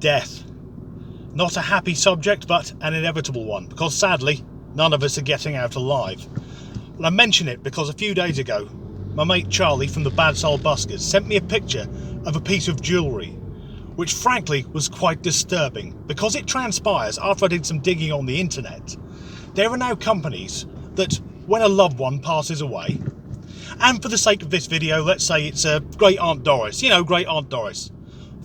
Death. Not a happy subject, but an inevitable one, because sadly, none of us are getting out alive. And I mention it because a few days ago, my mate Charlie from the Bad Soul Buskers sent me a picture of a piece of jewellery, which frankly was quite disturbing, because it transpires, after I did some digging on the internet, there are now companies that, when a loved one passes away, and for the sake of this video, let's say it's Great Aunt Doris, you know, Great Aunt Doris,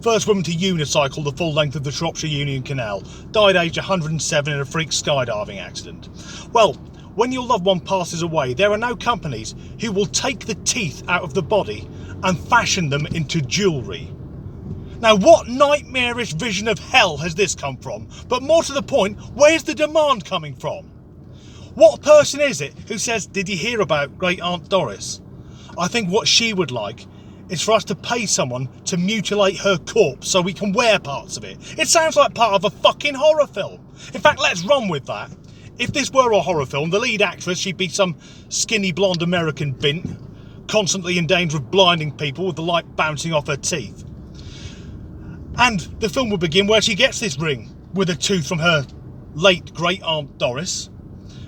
first woman to unicycle the full length of the Shropshire Union Canal, died aged 107 in a freak skydiving accident. Well, when your loved one passes away, there are now companies who will take the teeth out of the body and fashion them into jewellery. Now, what nightmarish vision of hell has this come from? But more to the point, where's the demand coming from? What person is it who says, did you hear about Great Aunt Doris? I think what she would like is for us to pay someone to mutilate her corpse so we can wear parts of it. It sounds like part of a fucking horror film. In fact, let's run with that. If this were a horror film, the lead actress, she'd be some skinny blonde American bint, constantly in danger of blinding people with the light bouncing off her teeth. And the film would begin where she gets this ring with a tooth from her late Great Aunt Doris.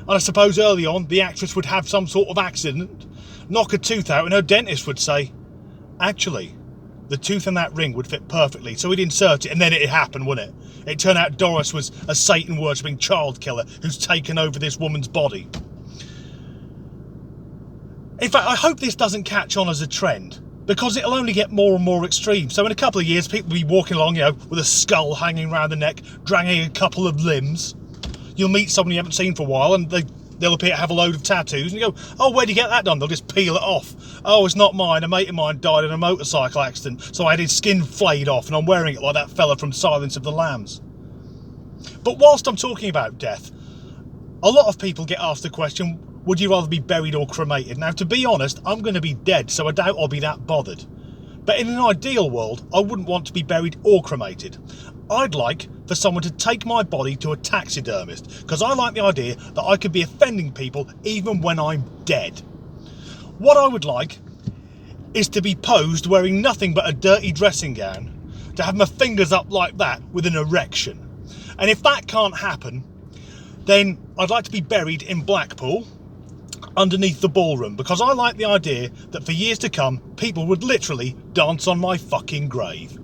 And I suppose early on, the actress would have some sort of accident, knock a tooth out, and her dentist would say, actually, the tooth in that ring would fit perfectly, so he'd insert it, and then it'd happen, wouldn't it? It turned out Doris was a Satan-worshipping child killer who's taken over this woman's body. In fact, I hope this doesn't catch on as a trend, because it'll only get more and more extreme. So in a couple of years, people will be walking along, you know, with a skull hanging around the neck, dragging a couple of limbs. You'll meet someone you haven't seen for a while, and they'll appear to have a load of tattoos, and you go, oh, where'd you get that done? They'll just peel it off. Oh, it's not mine. A mate of mine died in a motorcycle accident, so I had his skin flayed off, and I'm wearing it like that fella from Silence of the Lambs. But whilst I'm talking about death, a lot of people get asked the question, would you rather be buried or cremated? Now, to be honest, I'm going to be dead, so I doubt I'll be that bothered. But in an ideal world, I wouldn't want to be buried or cremated. I'd like for someone to take my body to a taxidermist, because I like the idea that I could be offending people even when I'm dead. What I would like is to be posed wearing nothing but a dirty dressing gown, to have my fingers up like that with an erection. And if that can't happen, then I'd like to be buried in Blackpool, underneath the ballroom, because I like the idea that for years to come, people would literally dance on my fucking grave.